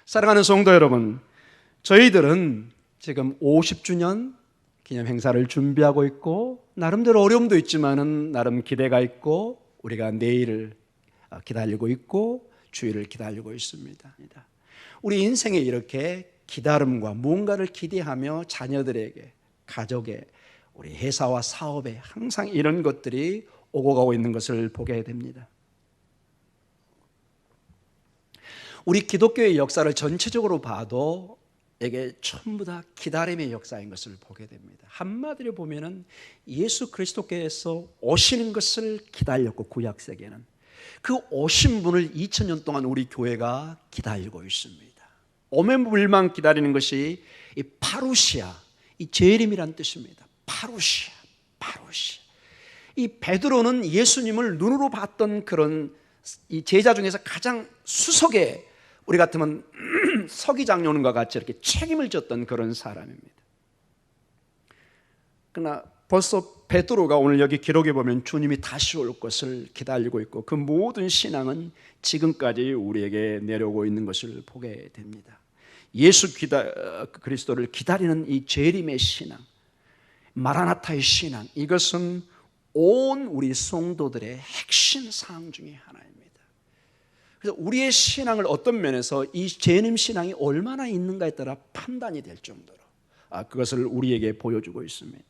사랑하는 성도 여러분, 저희들은 지금 50주년 기념 행사를 준비하고 있고 나름대로 어려움도 있지만은 나름 기대가 있고 우리가 내일을 기다리고 있고 주일을 기다리고 있습니다. 우리 인생에 이렇게 기다림과 무언가를 기대하며 자녀들에게, 가족에, 우리 회사와 사업에 항상 이런 것들이 오고 가고 있는 것을 보게 됩니다. 우리 기독교의 역사를 전체적으로 봐도 이게 전부 다 기다림의 역사인 것을 보게 됩니다. 한마디로 보면은 예수 그리스도께서 오시는 것을 기다렸고, 구약 세계는 그 오신 분을 2000년 동안 우리 교회가 기다리고 있습니다. 오매불만 기다리는 것이 이 파루시아, 이 재림이란 뜻입니다. 파루시아. 이 베드로는 예수님을 눈으로 봤던 그런 이 제자 중에서 가장 수석의, 우리 같으면 서기장님과 같이 이렇게 책임을 졌던 그런 사람입니다. 그러나 벌써 베드로가 오늘 여기 기록에 보면 주님이 다시 올 것을 기다리고 있고 그 모든 신앙은 지금까지 우리에게 내려오고 있는 것을 보게 됩니다. 예수 그리스도를 기다리는 이 재림의 신앙, 마라나타의 신앙, 이것은 온 우리 성도들의 핵심 사항 중에 하나입니다. 그래서 우리의 신앙을 어떤 면에서 이 재림 신앙이 얼마나 있는가에 따라 판단이 될 정도로 그것을 우리에게 보여주고 있습니다.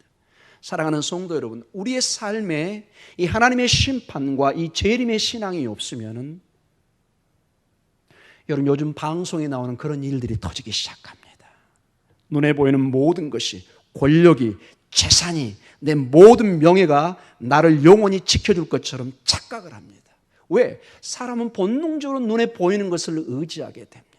사랑하는 성도 여러분, 우리의 삶에 이 하나님의 심판과 이 재림의 신앙이 없으면은, 여러분 요즘 방송에 나오는 그런 일들이 터지기 시작합니다. 눈에 보이는 모든 것이, 권력이, 재산이, 내 모든 명예가 나를 영원히 지켜줄 것처럼 착각을 합니다. 왜? 사람은 본능적으로 눈에 보이는 것을 의지하게 됩니다.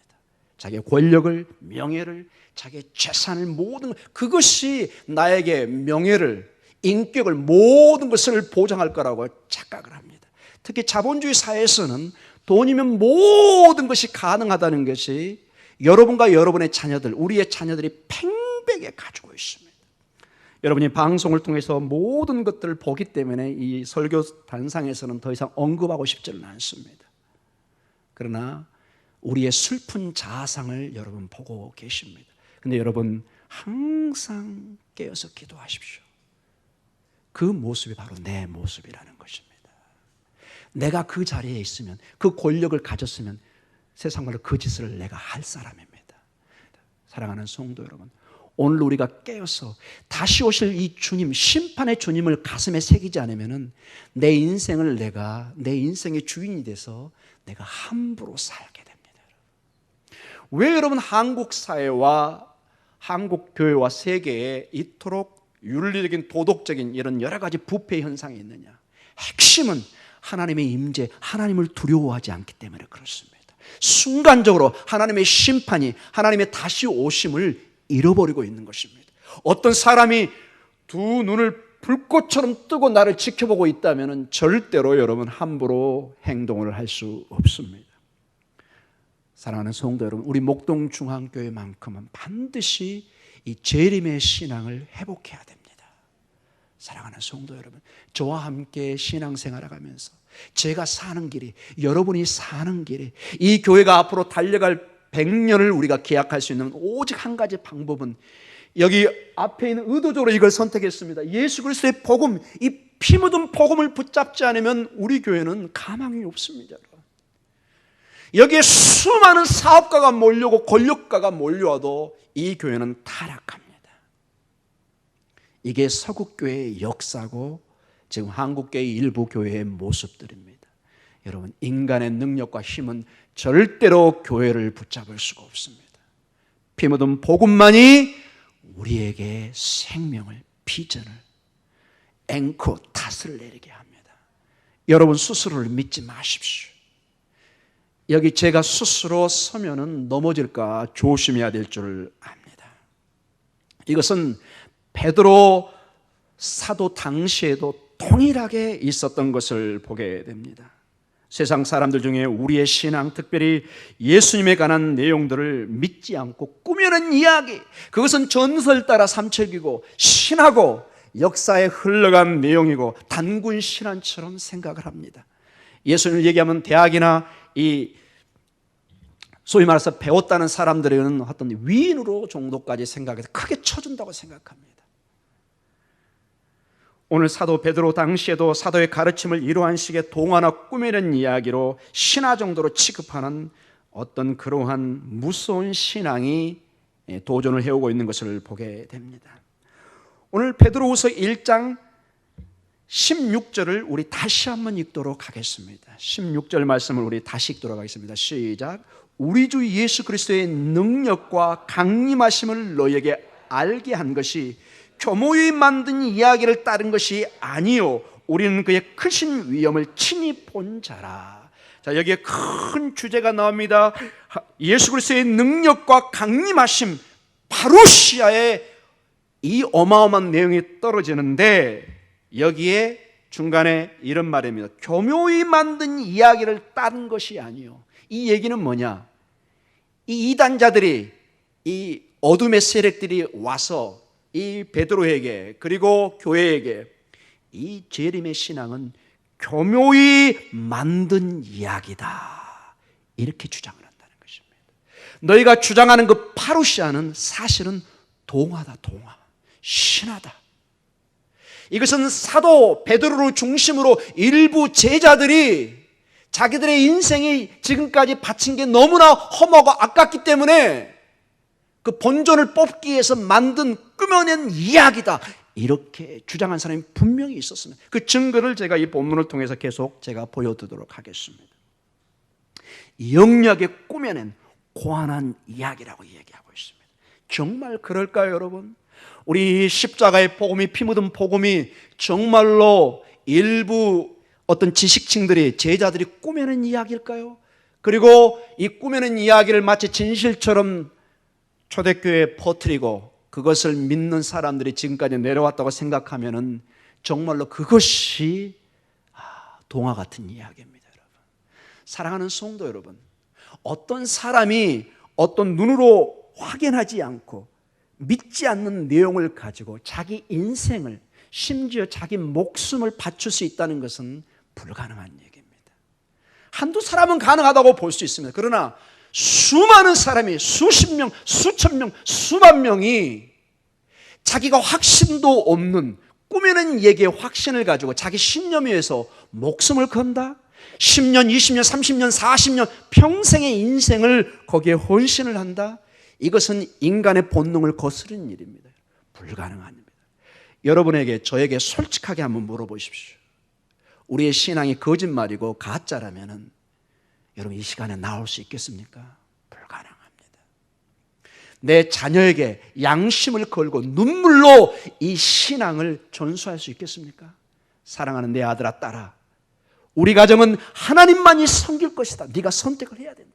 자기의 권력을, 명예를, 자기의 재산을, 모든 그것이 나에게 명예를, 인격을, 모든 것을 보장할 거라고 착각을 합니다. 특히 자본주의 사회에서는 돈이면 모든 것이 가능하다는 것이 여러분과 여러분의 자녀들, 우리의 자녀들이 팽배하게 가지고 있습니다. 여러분이 방송을 통해서 모든 것들을 보기 때문에 이 설교 단상에서는 더 이상 언급하고 싶지는 않습니다. 그러나 우리의 슬픈 자상을 여러분 보고 계십니다. 근데 여러분 항상 깨어서 기도하십시오. 그 모습이 바로 내 모습이라는 것입니다. 내가 그 자리에 있으면, 그 권력을 가졌으면 세상 말로 그 짓을 내가 할 사람입니다. 사랑하는 성도 여러분, 오늘 우리가 깨어서 다시 오실 이 주님, 심판의 주님을 가슴에 새기지 않으면 내 인생을 내 인생의 주인이 돼서 내가 함부로 살게 됩니다. 왜 여러분 한국 사회와 한국 교회와 세계에 이토록 윤리적인, 도덕적인 이런 여러 가지 부패 현상이 있느냐? 핵심은 하나님의 임재, 하나님을 두려워하지 않기 때문에 그렇습니다. 순간적으로 하나님의 심판이, 하나님의 다시 오심을 잃어버리고 있는 것입니다. 어떤 사람이 두 눈을 불꽃처럼 뜨고 나를 지켜보고 있다면 절대로 여러분 함부로 행동을 할 수 없습니다. 사랑하는 성도 여러분, 우리 목동중앙교회만큼은 반드시 이 재림의 신앙을 회복해야 됩니다. 사랑하는 성도 여러분, 저와 함께 신앙생활을 하면서 제가 사는 길이, 여러분이 사는 길이, 이 교회가 앞으로 달려갈 100년을 우리가 기약할 수 있는 오직 한 가지 방법은, 여기 앞에 있는 의도적으로 이걸 선택했습니다. 예수 그리스도의 복음, 이 피 묻은 복음을 붙잡지 않으면 우리 교회는 가망이 없습니다. 여기에 수많은 사업가가 몰려오고 권력가가 몰려와도 이 교회는 타락합니다. 이게 서구교회의 역사고 지금 한국교회의 일부 교회의 모습들입니다. 여러분, 인간의 능력과 힘은 절대로 교회를 붙잡을 수가 없습니다. 피 묻은 복음만이 우리에게 생명을, 비전을, 앵커, 탓을 내리게 합니다. 여러분 스스로를 믿지 마십시오. 여기 제가 스스로 서면은 넘어질까 조심해야 될 줄 압니다. 이것은 베드로 사도 당시에도 동일하게 있었던 것을 보게 됩니다. 세상 사람들 중에 우리의 신앙, 특별히 예수님에 관한 내용들을 믿지 않고 꾸며낸 이야기, 그것은 전설 따라 삼척이고 신하고 역사에 흘러간 내용이고 단군 신앙처럼 생각을 합니다. 예수님을 얘기하면 대학이나 이 소위 말해서 배웠다는 사람들에게는 어떤 위인으로 정도까지 생각해서 크게 쳐준다고 생각합니다. 오늘 사도 베드로 당시에도 사도의 가르침을 이러한 식의 동화나 꾸미는 이야기로 신화 정도로 취급하는 어떤 그러한 무서운 신앙이 도전을 해오고 있는 것을 보게 됩니다. 오늘 베드로후서 1장 16절을 우리 다시 한번 읽도록 하겠습니다. 16절 말씀을 우리 다시 읽도록 하겠습니다. 시작. 우리 주 예수 그리스도의 능력과 강림하심을 너희에게 알게 한 것이 교모의 만든 이야기를 따른 것이 아니요 우리는 그의 크신 위엄을 친히 본 자라. 자, 여기에 큰 주제가 나옵니다. 예수 그리스도의 능력과 강림하심, 파루시아의 이 어마어마한 내용이 떨어지는데 여기에 중간에 이런 말입니다. 교묘히 만든 이야기를 따른 것이 아니요. 이 얘기는 뭐냐? 이 이단자들이, 이 어둠의 세력들이 와서 이 베드로에게 그리고 교회에게 이 재림의 신앙은 교묘히 만든 이야기다 이렇게 주장을 한다는 것입니다. 너희가 주장하는 그 파루시아는 사실은 동화다. 동화, 신화다. 이것은 사도 베드로를 중심으로 일부 제자들이 자기들의 인생이 지금까지 바친 게 너무나 험하고 아깝기 때문에 그 본전을 뽑기 위해서 만든 꾸며낸 이야기다 이렇게 주장한 사람이 분명히 있었습니다. 그 증거를 제가 이 본문을 통해서 계속 제가 보여드리도록 하겠습니다. 영리하게 꾸며낸 고안한 이야기라고 얘기하고 있습니다. 정말 그럴까요, 여러분? 우리 십자가의 복음이, 피 묻은 복음이 정말로 일부 어떤 지식층들이, 제자들이 꾸며낸 이야기일까요? 그리고 이 꾸며낸 이야기를 마치 진실처럼 초대교회에 퍼뜨리고 그것을 믿는 사람들이 지금까지 내려왔다고 생각하면은 정말로 그것이 동화 같은 이야기입니다, 여러분. 사랑하는 성도 여러분, 어떤 사람이 어떤 눈으로 확인하지 않고 믿지 않는 내용을 가지고 자기 인생을, 심지어 자기 목숨을 바칠 수 있다는 것은 불가능한 얘기입니다. 한두 사람은 가능하다고 볼 수 있습니다. 그러나 수많은 사람이, 수십 명, 수천 명, 수만 명이 자기가 확신도 없는 꾸며낸 얘기에 확신을 가지고 자기 신념에 의해서 목숨을 건다? 10년, 20년, 30년, 40년 평생의 인생을 거기에 헌신을 한다? 이것은 인간의 본능을 거스르는 일입니다. 불가능한 일입니다. 여러분에게, 저에게 솔직하게 한번 물어보십시오. 우리의 신앙이 거짓말이고 가짜라면 여러분 이 시간에 나올 수 있겠습니까? 불가능합니다. 내 자녀에게 양심을 걸고 눈물로 이 신앙을 전수할 수 있겠습니까? 사랑하는 내 아들아, 딸아, 우리 가정은 하나님만이 섬길 것이다. 네가 선택을 해야 된다.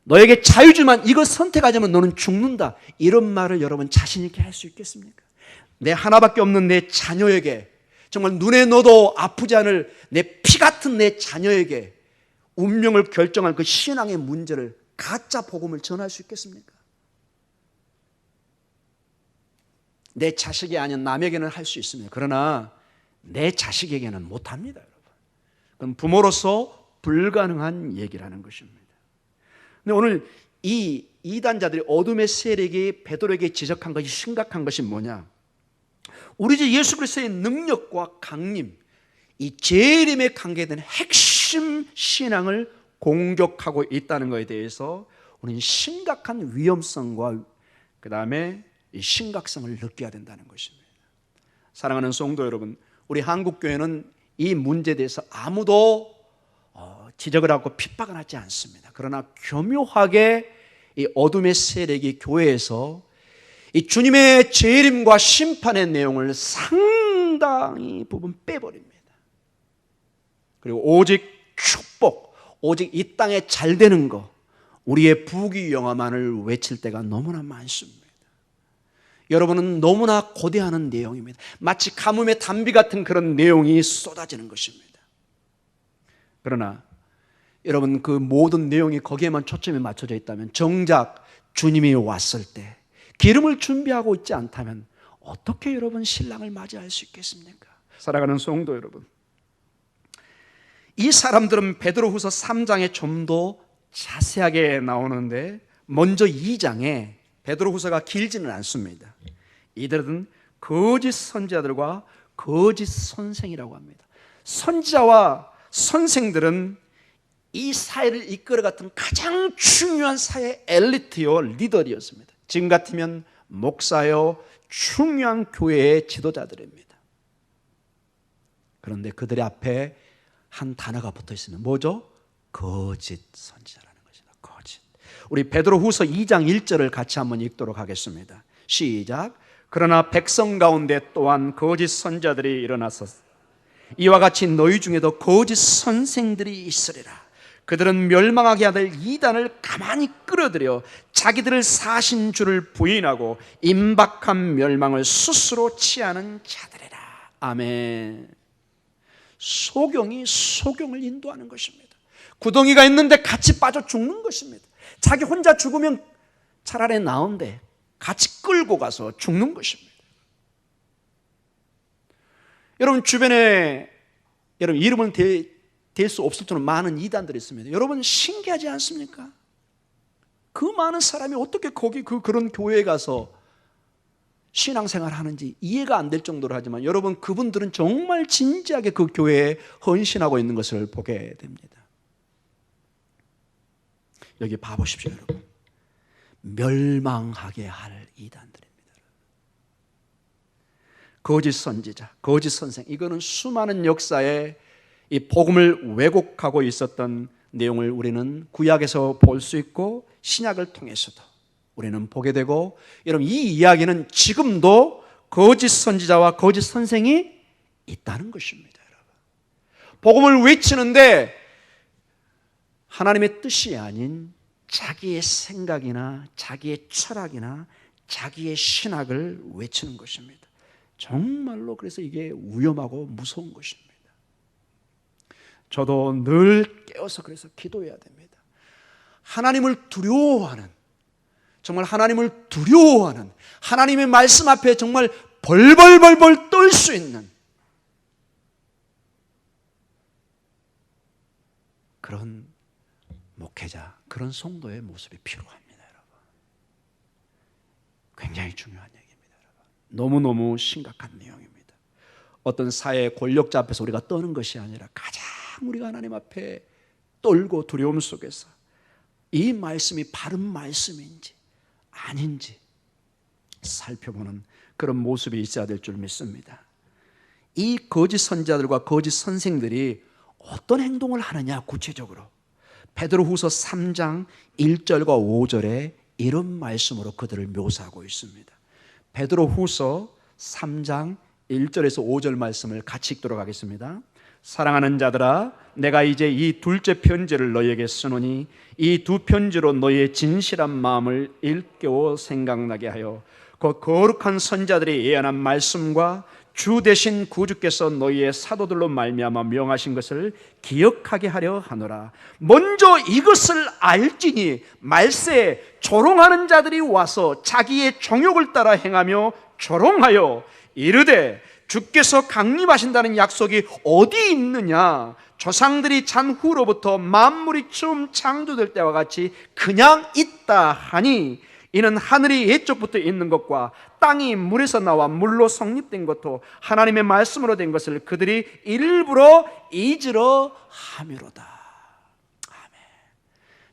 너에게 자유지만 이거 선택하자면 너는 죽는다. 이런 말을 여러분 자신 있게 할 수 있겠습니까? 내 하나밖에 없는 내 자녀에게, 정말 눈에 넣어도 아프지 않을 내 피 같은 내 자녀에게 운명을 결정할 그 신앙의 문제를, 가짜 복음을 전할 수 있겠습니까? 내 자식이 아닌 남에게는 할 수 있습니다. 그러나 내 자식에게는 못합니다, 여러분. 그건 부모로서 불가능한 얘기라는 것입니다. 근데 오늘 이 이단자들이, 어둠의 세력이 베드로에게 지적한 것이 심각한 것이 뭐냐? 우리 주 예수 그리스도의 능력과 강림, 이 재림에 관계된 핵심 신앙을 공격하고 있다는 것에 대해서 우리는 심각한 위험성과 그 다음에 이 심각성을 느껴야 된다는 것입니다. 사랑하는 성도 여러분, 우리 한국교회는 이 문제에 대해서 아무도 지적을 하고 핍박을 하지 않습니다. 그러나 교묘하게 이 어둠의 세력이 교회에서 이 주님의 재림과 심판의 내용을 상당히 부분 빼버립니다. 그리고 오직 축복, 오직 이 땅에 잘 되는 거, 우리의 부귀영화만을 외칠 때가 너무나 많습니다. 여러분은 너무나 고대하는 내용입니다. 마치 가뭄의 단비 같은 그런 내용이 쏟아지는 것입니다. 그러나 여러분, 그 모든 내용이 거기에만 초점이 맞춰져 있다면, 정작 주님이 왔을 때 기름을 준비하고 있지 않다면 어떻게 여러분 신랑을 맞이할 수 있겠습니까? 사랑하는 성도 여러분, 이 사람들은 베드로후서 3장에 좀 더 자세하게 나오는데 먼저 2장에 베드로후서가 길지는 않습니다. 이들은 거짓 선지자들과 거짓 선생이라고 합니다. 선지자와 선생들은 이 사회를 이끌어갔던 가장 중요한 사회 엘리트요 리더였습니다. 지금 같으면 목사요 중요한 교회의 지도자들입니다. 그런데 그들의 앞에 한 단어가 붙어 있으면 뭐죠? 거짓 선지자라는 것이다. 거짓. 우리 베드로후서 2장 1절을 같이 한번 읽도록 하겠습니다. 시작. 그러나 백성 가운데 또한 거짓 선지자들이 일어나서 이와 같이 너희 중에도 거짓 선생들이 있으리라. 그들은 멸망하게 하될 이단을 가만히 끌어들여 자기들을 사신 줄을 부인하고 임박한 멸망을 스스로 취하는 자들이라. 아멘. 소경이 소경을 인도하는 것입니다. 구덩이가 있는데 같이 빠져 죽는 것입니다. 자기 혼자 죽으면 차라리 나은데 같이 끌고 가서 죽는 것입니다. 여러분 주변에 여러분 이름을 댈 수 없을 정도로 많은 이단들이 있습니다. 여러분 신기하지 않습니까? 그 많은 사람이 어떻게 거기 그런 교회에 가서 신앙생활 하는지 이해가 안 될 정도로 하지만 여러분 그분들은 정말 진지하게 그 교회에 헌신하고 있는 것을 보게 됩니다. 여기 봐보십시오 여러분. 멸망하게 할 이단들입니다. 거짓 선지자, 거짓 선생, 이거는 수많은 역사에 이 복음을 왜곡하고 있었던 내용을 우리는 구약에서 볼 수 있고 신약을 통해서도 우리는 보게 되고, 여러분 이 이야기는 지금도 거짓 선지자와 거짓 선생이 있다는 것입니다. 여러분. 복음을 외치는데 하나님의 뜻이 아닌 자기의 생각이나 자기의 철학이나 자기의 신학을 외치는 것입니다. 정말로 그래서 이게 위험하고 무서운 것입니다. 저도 늘 깨어서 그래서 기도해야 됩니다. 하나님을 두려워하는, 정말 하나님을 두려워하는, 하나님의 말씀 앞에 정말 벌벌벌벌 떨 수 있는 그런 목회자, 그런 성도의 모습이 필요합니다. 여러분. 굉장히 중요한 얘기입니다. 여러분. 너무너무 심각한 내용입니다. 어떤 사회의 권력자 앞에서 우리가 떠는 것이 아니라 가장 우리가 하나님 앞에 떨고 두려움 속에서 이 말씀이 바른 말씀인지 아닌지 살펴보는 그런 모습이 있어야 될 줄 믿습니다. 이 거짓 선지자들과 거짓 선생들이 어떤 행동을 하느냐, 구체적으로 베드로후서 3장 1절과 5절에 이런 말씀으로 그들을 묘사하고 있습니다. 베드로후서 3장 1절에서 5절 말씀을 같이 읽도록 하겠습니다. 사랑하는 자들아, 내가 이제 이 둘째 편지를 너희에게 쓰노니 이 두 편지로 너희의 진실한 마음을 일깨워 생각나게 하여 그 거룩한 선자들이 예언한 말씀과 주 되신 구주께서 너희의 사도들로 말미암아 명하신 것을 기억하게 하려 하노라. 먼저 이것을 알지니 말세에 조롱하는 자들이 와서 자기의 정욕을 따라 행하며 조롱하여 이르되 주께서 강림하신다는 약속이 어디 있느냐? 조상들이 잔 후로부터 만물이 처음 창조될 때와 같이 그냥 있다 하니 이는 하늘이 옛적부터 있는 것과 땅이 물에서 나와 물로 성립된 것도 하나님의 말씀으로 된 것을 그들이 일부러 잊으려 함이로다. 아멘.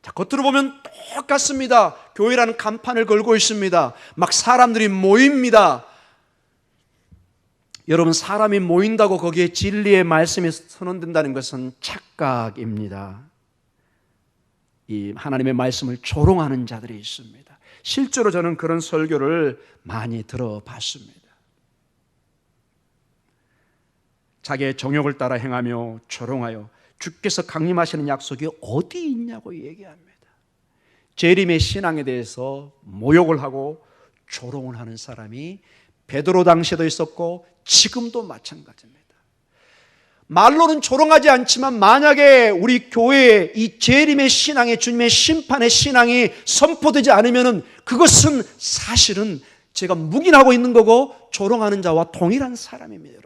자, 겉으로 보면 똑같습니다. 교회라는 간판을 걸고 있습니다. 막 사람들이 모입니다. 여러분, 사람이 모인다고 거기에 진리의 말씀이 선언된다는 것은 착각입니다. 이 하나님의 말씀을 조롱하는 자들이 있습니다. 실제로 저는 그런 설교를 많이 들어봤습니다. 자기의 정욕을 따라 행하며 조롱하여 주께서 강림하시는 약속이 어디 있냐고 얘기합니다. 재림의 신앙에 대해서 모욕을 하고 조롱을 하는 사람이 베드로 당시에도 있었고 지금도 마찬가지입니다. 말로는 조롱하지 않지만 만약에 우리 교회에 이 재림의 신앙의 주님의 심판의 신앙이 선포되지 않으면 그것은 사실은 제가 묵인하고 있는 거고 조롱하는 자와 동일한 사람입니다.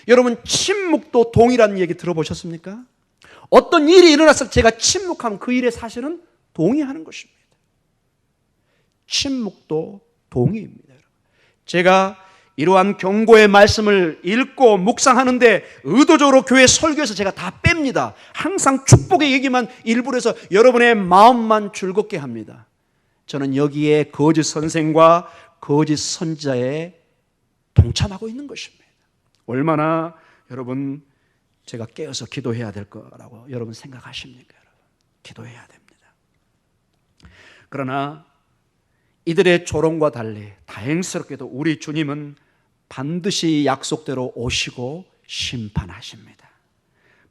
여러분 침묵도 동일한 얘기 들어보셨습니까? 어떤 일이 일어나서 제가 침묵하면 그 일의 사실은 동의하는 것입니다. 침묵도 동의입니다. 제가 이러한 경고의 말씀을 읽고 묵상하는데 의도적으로 교회 설교에서 제가 다 뺍니다. 항상 축복의 얘기만 일부러 해서 여러분의 마음만 즐겁게 합니다. 저는 여기에 거짓 선생과 거짓 선지자에 동참하고 있는 것입니다. 얼마나 여러분 제가 깨어서 기도해야 될 거라고 여러분 생각하십니까? 여러분? 기도해야 됩니다. 그러나 이들의 조롱과 달리 다행스럽게도 우리 주님은 반드시 약속대로 오시고 심판하십니다.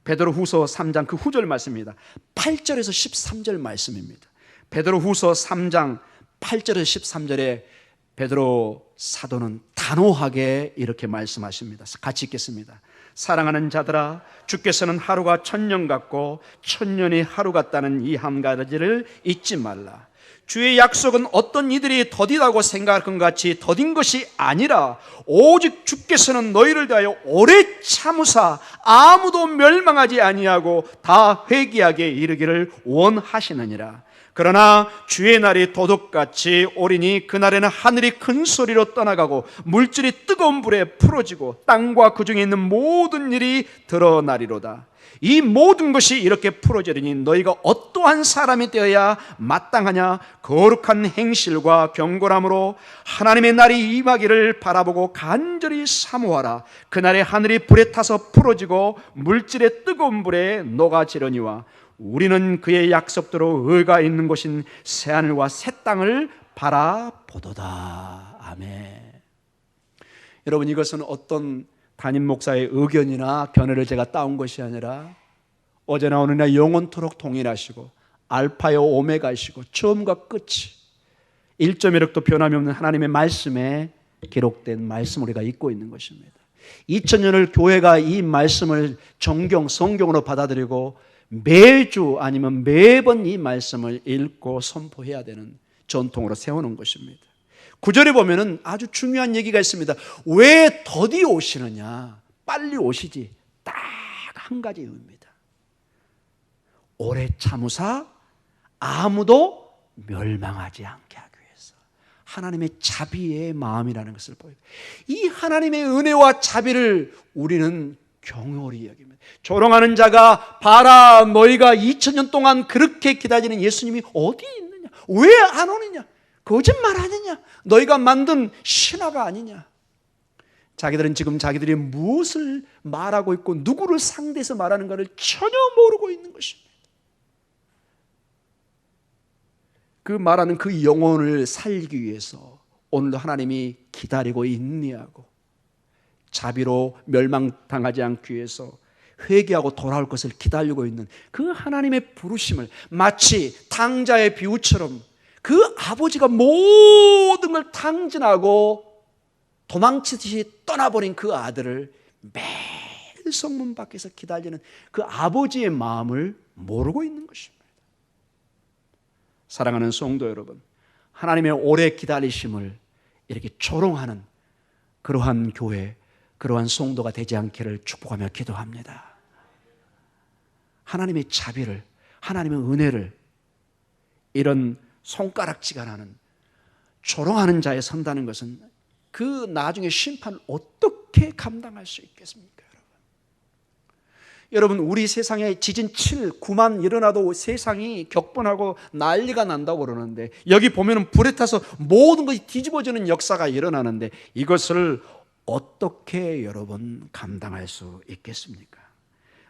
베드로후서 3장 그 후절 말씀입니다. 8절에서 13절 말씀입니다. 베드로후서 3장 8절에서 13절에 베드로 사도는 단호하게 이렇게 말씀하십니다. 같이 읽겠습니다. 사랑하는 자들아, 주께서는 하루가 1000년 같고 1000년이 하루 같다는 이 한 가지를 잊지 말라. 주의 약속은 어떤 이들이 더디다고 생각할 것 같이 더딘 것이 아니라 오직 주께서는 너희를 대하여 오래 참으사 아무도 멸망하지 아니하고 다 회개하게 이르기를 원하시느니라. 그러나 주의 날이 도둑같이 오리니 그날에는 하늘이 큰 소리로 떠나가고 물질이 뜨거운 불에 풀어지고 땅과 그 중에 있는 모든 일이 드러나리로다. 이 모든 것이 이렇게 풀어지리니 너희가 어떠한 사람이 되어야 마땅하냐? 거룩한 행실과 경건함으로 하나님의 날이 임하기를 바라보고 간절히 사모하라. 그날에 하늘이 불에 타서 풀어지고 물질의 뜨거운 불에 녹아지려니와 우리는 그의 약속대로 의가 있는 곳인 새하늘과 새 땅을 바라보도다. 아멘. 여러분, 이것은 어떤 담임 목사의 의견이나 견해를 제가 따온 것이 아니라 어제나 오늘이나 영원토록 동일하시고 알파요 오메가이시고 처음과 끝이 1.1억도 변함이 없는 하나님의 말씀에 기록된 말씀 우리가 읽고 있는 것입니다. 2000년을 교회가 이 말씀을 성경으로 받아들이고 매주 아니면 매번 이 말씀을 읽고 선포해야 되는 전통으로 세우는 것입니다. 9절에 보면은 아주 중요한 얘기가 있습니다. 왜 더디 오시느냐? 빨리 오시지. 딱 한 가지 이유입니다. 오래 참으사 아무도 멸망하지 않게 하기 위해서. 하나님의 자비의 마음이라는 것을 보여요. 이 하나님의 은혜와 자비를 우리는 경홀히 여깁니다. 조롱하는 자가 봐라, 너희가 2000년 동안 그렇게 기다리는 예수님이 어디에 있느냐? 왜 안 오느냐? 거짓말하느냐? 너희가 만든 신화가 아니냐? 자기들은 지금 자기들이 무엇을 말하고 있고 누구를 상대해서 말하는가를 전혀 모르고 있는 것입니다. 그 말하는 그 영혼을 살리기 위해서 오늘도 하나님이 기다리고 인내하고 자비로 멸망당하지 않기 위해서 회개하고 돌아올 것을 기다리고 있는 그 하나님의 부르심을 마치 탕자의 비유처럼 그 아버지가 모든 걸 탕진하고 도망치듯이 떠나버린 그 아들을 매일 성문 밖에서 기다리는 그 아버지의 마음을 모르고 있는 것입니다. 사랑하는 성도 여러분, 하나님의 오래 기다리심을 이렇게 조롱하는 그러한 교회, 그러한 성도가 되지 않기를 축복하며 기도합니다. 하나님의 자비를, 하나님의 은혜를 이런 손가락질가 나는 조롱하는 자에 선다는 것은 그 나중에 심판을 어떻게 감당할 수 있겠습니까? 여러분, 우리 세상에 지진 7, 9만 일어나도 세상이 격분하고 난리가 난다고 그러는데 여기 보면 불에 타서 모든 것이 뒤집어지는 역사가 일어나는데 이것을 어떻게 여러분 감당할 수 있겠습니까?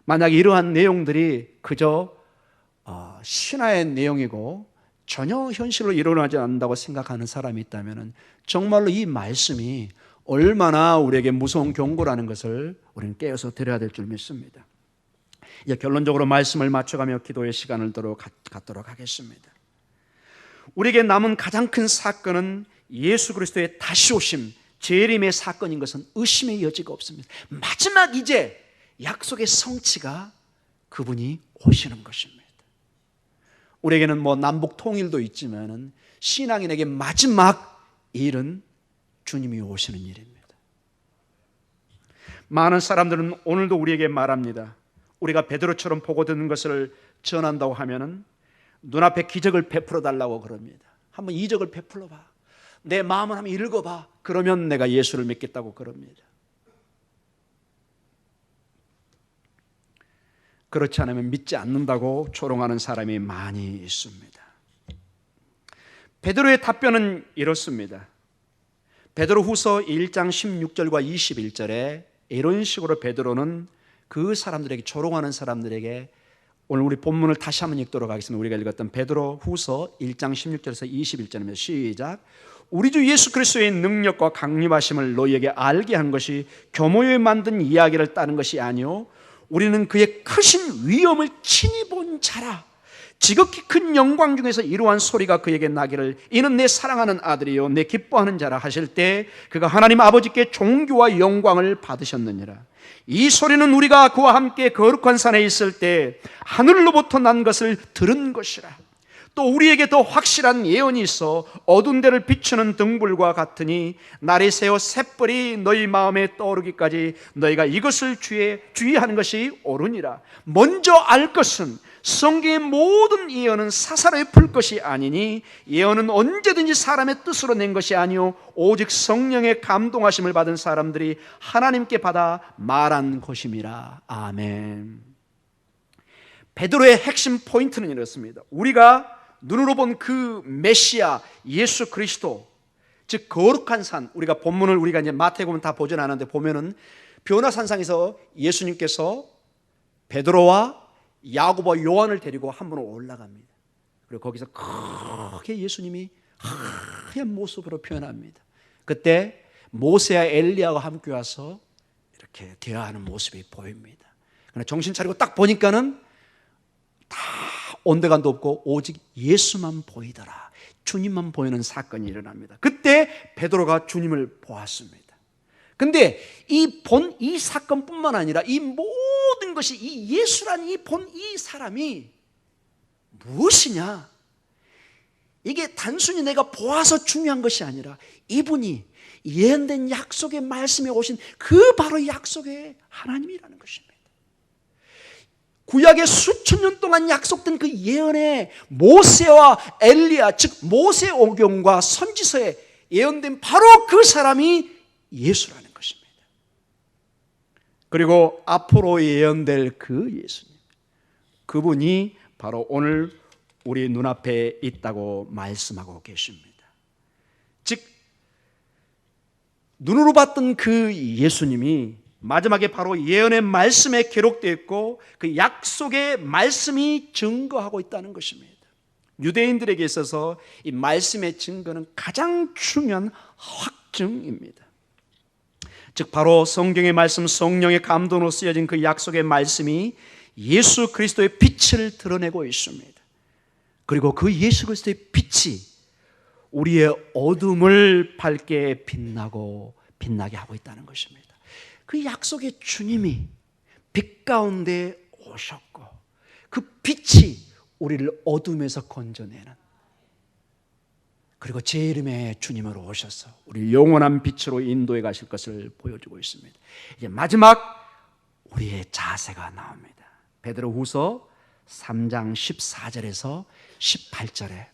만약 이러한 내용들이 그저 신화의 내용이고 전혀 현실로 일어나지 않는다고 생각하는 사람이 있다면 정말로 이 말씀이 얼마나 우리에게 무서운 경고라는 것을 우리는 깨어서 드려야 될 줄 믿습니다. 이제 결론적으로 말씀을 맞춰가며 기도의 시간을 갖도록 하겠습니다. 우리에게 남은 가장 큰 사건은 예수 그리스도의 다시 오심, 재림의 사건인 것은 의심의 여지가 없습니다. 마지막 이제 약속의 성취가 그분이 오시는 것입니다. 우리에게는 남북 통일도 있지만은 신앙인에게 마지막 일은 주님이 오시는 일입니다. 많은 사람들은 오늘도 우리에게 말합니다. 우리가 베드로처럼 보고 듣는 것을 전한다고 하면은 눈앞에 기적을 베풀어 달라고 그럽니다. 한번 이적을 베풀어 봐. 내 마음을 한번 읽어봐. 그러면 내가 예수를 믿겠다고 그럽니다. 그렇지 않으면 믿지 않는다고 조롱하는 사람이 많이 있습니다. 베드로의 답변은 이렇습니다. 베드로후서 1장 16절과 21절에 이런 식으로 베드로는 그 사람들에게, 조롱하는 사람들에게, 오늘 우리 본문을 다시 한번 읽도록 하겠습니다. 우리가 읽었던 베드로후서 1장 16절에서 21절입니다. 시작. 우리 주 예수 그리스도의 능력과 강림하심을 너희에게 알게 한 것이 교모에 만든 이야기를 따른 것이 아니요 우리는 그의 크신 위엄을 친히 본 자라. 지극히 큰 영광 중에서 이러한 소리가 그에게 나기를 이는 내 사랑하는 아들이요 내 기뻐하는 자라 하실 때 그가 하나님 아버지께 존귀와 영광을 받으셨느니라. 이 소리는 우리가 그와 함께 거룩한 산에 있을 때 하늘로부터 난 것을 들은 것이라. 또 우리에게 더 확실한 예언이 있어 어두운 데를 비추는 등불과 같으니 날이 새어 샛불이 너희 마음에 떠오르기까지 너희가 이것을 주의하는 것이 옳으니라. 먼저 알 것은 성경의 모든 예언은 사사로이 풀 것이 아니니 예언은 언제든지 사람의 뜻으로 낸 것이 아니요 오직 성령의 감동하심을 받은 사람들이 하나님께 받아 말한 것임이라. 아멘. 베드로의 핵심 포인트는 이렇습니다. 우리가 눈으로 본 그 메시아 예수 그리스도, 즉 거룩한 산, 우리가 본문을 우리가 이제 마태복음 다 보진 않았는데 보면은 변화산상에서 예수님께서 베드로와 야고보와 요한을 데리고 한 번 올라갑니다. 그리고 거기서 크게 예수님이 하얀 모습으로 표현합니다. 그때 모세와 엘리야가 함께 와서 이렇게 대화하는 모습이 보입니다. 그러나 정신 차리고 딱 보니까는 다 온데간도 없고 오직 예수만 보이더라. 주님만 보이는 사건이 일어납니다. 그때 베드로가 주님을 보았습니다. 근데 이 사건뿐만 아니라 이 모든 것이 이 예수란 이 사람이 무엇이냐? 이게 단순히 내가 보아서 중요한 것이 아니라 이분이 예언된 약속의 말씀에 오신 그 바로 약속의 하나님이라는 것입니다. 구약의 수천 년 동안 약속된 그 예언의 모세와 엘리야, 즉 모세오경과 선지서에 예언된 바로 그 사람이 예수라는 것입니다. 그리고 앞으로 예언될 그 예수님, 그분이 바로 오늘 우리 눈앞에 있다고 말씀하고 계십니다. 즉 눈으로 봤던 그 예수님이 마지막에 바로 예언의 말씀에 기록되어 있고 그 약속의 말씀이 증거하고 있다는 것입니다. 유대인들에게 있어서 이 말씀의 증거는 가장 중요한 확증입니다. 즉 바로 성경의 말씀, 성령의 감동으로 쓰여진 그 약속의 말씀이 예수 그리스도의 빛을 드러내고 있습니다. 그리고 그 예수 그리스도의 빛이 우리의 어둠을 밝게 빛나게 하고 있다는 것입니다. 그 약속의 주님이 빛 가운데 오셨고 그 빛이 우리를 어둠에서 건져내는, 그리고 제 이름의 주님으로 오셔서 우리 영원한 빛으로 인도해 가실 것을 보여주고 있습니다. 이제 마지막 우리의 자세가 나옵니다. 베드로후서 3장 14절에서 18절에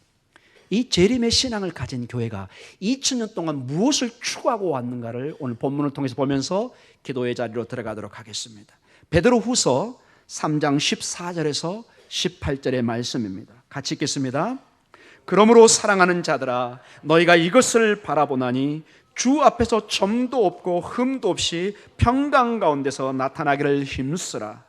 이 재림의 신앙을 가진 교회가 2000년 동안 무엇을 추구하고 왔는가를 오늘 본문을 통해서 보면서 기도의 자리로 들어가도록 하겠습니다. 베드로후서 3장 14절에서 18절의 말씀입니다. 같이 읽겠습니다. 그러므로 사랑하는 자들아 너희가 이것을 바라보나니 주 앞에서 점도 없고 흠도 없이 평강 가운데서 나타나기를 힘쓰라.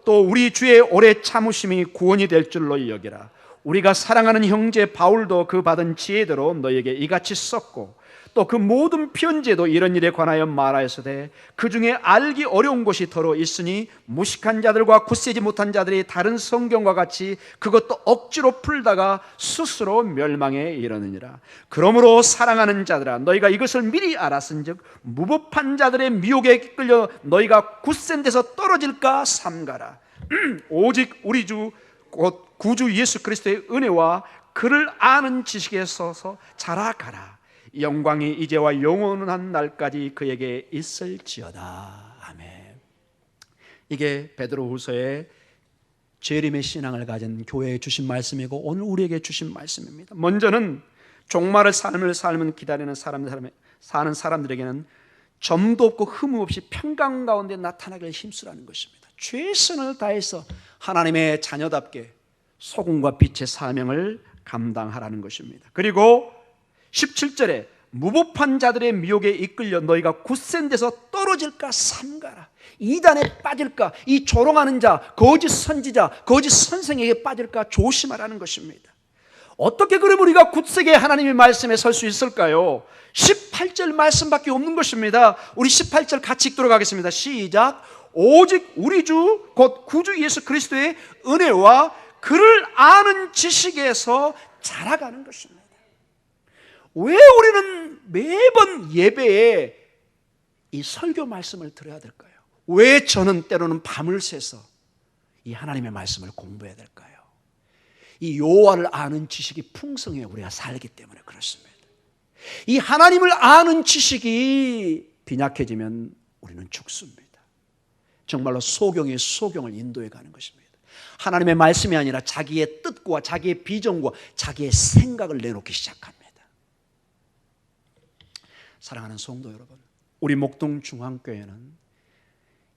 또 우리 주의 오래 참으심이 구원이 될 줄로 여기라. 우리가 사랑하는 형제 바울도 그 받은 지혜대로 너희에게 이같이 썼고 또 그 모든 편지에도 이런 일에 관하여 말하였으되 그 중에 알기 어려운 것이 더러 있으니 무식한 자들과 굳세지 못한 자들이 다른 성경과 같이 그것도 억지로 풀다가 스스로 멸망에 이르느니라. 그러므로 사랑하는 자들아 너희가 이것을 미리 알았은즉 무법한 자들의 미혹에 끌려 너희가 굳센 데서 떨어질까 삼가라. 오직 우리 주 곧 구주 예수 그리스도의 은혜와 그를 아는 지식에 서서 자라가라. 영광이 이제와 영원한 날까지 그에게 있을지어다. 아멘. 이게 베드로후서의 재림의 신앙을 가진 교회에 주신 말씀이고 오늘 우리에게 주신 말씀입니다. 먼저는 종말의 삶을 삶은 기다리는 사는 사람들에게는 점도 없고 흠 없이 평강 가운데 나타나기를 힘쓰라는 것입니다. 최선을 다해서 하나님의 자녀답게 소금과 빛의 사명을 감당하라는 것입니다. 그리고 17절에 무법한 자들의 미혹에 이끌려 너희가 굳센 데서 떨어질까 삼가라. 이단에 빠질까, 이 조롱하는 자, 거짓 선지자, 거짓 선생에게 빠질까 조심하라는 것입니다. 어떻게 그럼 우리가 굳세게 하나님의 말씀에 설 수 있을까요? 18절 말씀밖에 없는 것입니다. 우리 18절 같이 읽도록 하겠습니다. 시작. 오직 우리 주 곧 구주 예수 그리스도의 은혜와 그를 아는 지식에서 자라가는 것입니다. 왜 우리는 매번 예배에 이 설교 말씀을 들어야 될까요? 왜 저는 때로는 밤을 새서 이 하나님의 말씀을 공부해야 될까요? 이 여호와를 아는 지식이 풍성해 우리가 살기 때문에 그렇습니다. 이 하나님을 아는 지식이 빈약해지면 우리는 죽습니다. 정말로 소경의 소경을 인도해 가는 것입니다. 하나님의 말씀이 아니라 자기의 뜻과 자기의 비전과 자기의 생각을 내놓기 시작합니다. 사랑하는 성도 여러분, 우리 목동 중앙교회는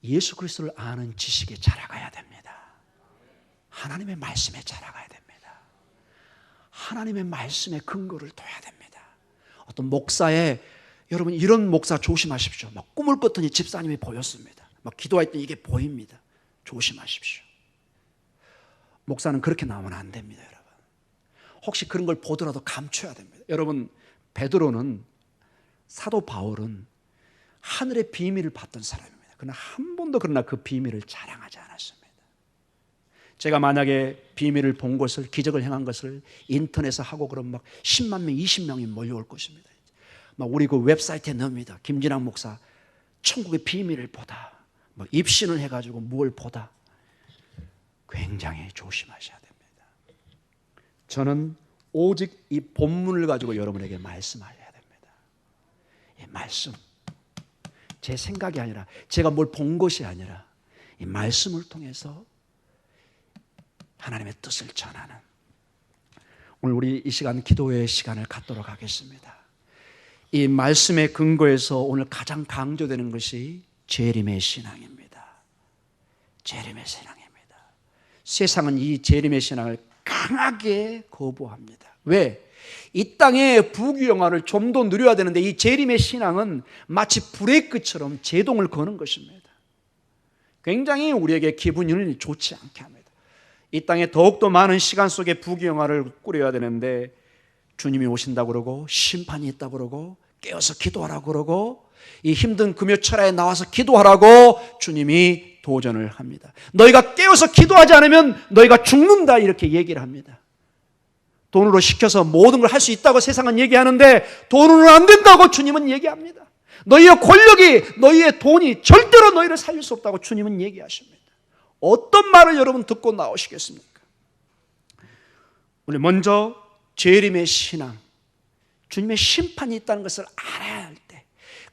예수 그리스도를 아는 지식에 자라가야 됩니다. 하나님의 말씀에 자라가야 됩니다. 하나님의 말씀에 근거를 둬야 됩니다. 어떤 목사의, 여러분 이런 목사 조심하십시오. 막 꿈을 꿨더니 집사님이 보였습니다. 막 기도했더니 이게 보입니다. 조심하십시오. 목사는 그렇게 나오면 안 됩니다, 여러분. 혹시 그런 걸 보더라도 감춰야 됩니다. 여러분, 베드로는, 사도 바울은 하늘의 비밀을 받던 사람입니다. 그러나 한 번도 그러나 그 비밀을 자랑하지 않았습니다. 제가 만약에 비밀을 본 것을, 기적을 행한 것을 인터넷에 하고 그러면 막 10만 명, 20명이 몰려올 것입니다. 막 우리 그 웹사이트에 넣습니다. 김진학 목사 천국의 비밀을 보다, 뭐 입신을 해가지고 뭘 보다. 굉장히 조심하셔야 됩니다. 저는 오직 이 본문을 가지고 여러분에게 말씀하셔야 됩니다. 이 말씀, 제 생각이 아니라, 제가 뭘 본 것이 아니라 이 말씀을 통해서 하나님의 뜻을 전하는, 오늘 우리 이 시간 기도의 시간을 갖도록 하겠습니다. 이 말씀의 근거에서 오늘 가장 강조되는 것이 재림의 신앙입니다. 재림의 신앙입니다. 세상은 이 재림의 신앙을 강하게 거부합니다. 왜? 이 땅의 부귀영화를 좀 더 누려야 되는데 이 재림의 신앙은 마치 브레이크처럼 제동을 거는 것입니다. 굉장히 우리에게 기분이 좋지 않게 합니다. 이 땅에 더욱더 많은 시간 속에 부귀영화를 꾸려야 되는데 주님이 오신다고 그러고 심판이 있다고 그러고 깨어서 기도하라고 그러고 이 힘든 금요철야에 나와서 기도하라고 주님이 도전을 합니다. 너희가 깨어서 기도하지 않으면 너희가 죽는다, 이렇게 얘기를 합니다. 돈으로 시켜서 모든 걸 할 수 있다고 세상은 얘기하는데 돈으로는 안 된다고 주님은 얘기합니다. 너희의 권력이, 너희의 돈이 절대로 너희를 살릴 수 없다고 주님은 얘기하십니다. 어떤 말을 여러분 듣고 나오시겠습니까? 우리 먼저 재림의 신앙, 주님의 심판이 있다는 것을 알아야 할 때,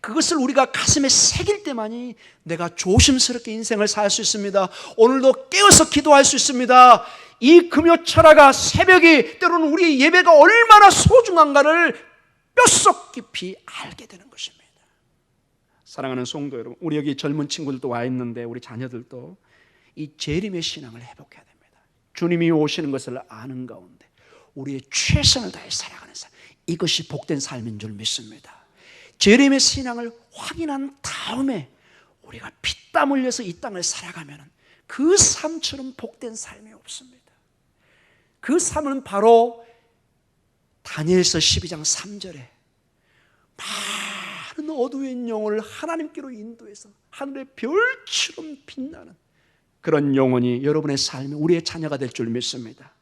그것을 우리가 가슴에 새길 때만이 내가 조심스럽게 인생을 살 수 있습니다. 오늘도 깨어서 기도할 수 있습니다. 이 금요철야가, 새벽이, 때로는 우리의 예배가 얼마나 소중한가를 뼛속 깊이 알게 되는 것입니다. 사랑하는 성도 여러분, 우리 여기 젊은 친구들도 와 있는데 우리 자녀들도 이 재림의 신앙을 회복해야 됩니다. 주님이 오시는 것을 아는 가운데 우리의 최선을 다해 살아가는 삶, 이것이 복된 삶인 줄 믿습니다. 재림의 신앙을 확인한 다음에 우리가 피땀 흘려서 이 땅을 살아가면 그 삶처럼 복된 삶이 없습니다. 그 삶은 바로 다니엘서 12장 3절에 많은 어두운 영혼을 하나님께로 인도해서 하늘의 별처럼 빛나는 그런 영혼이 여러분의 삶이, 우리의 자녀가 될 줄 믿습니다.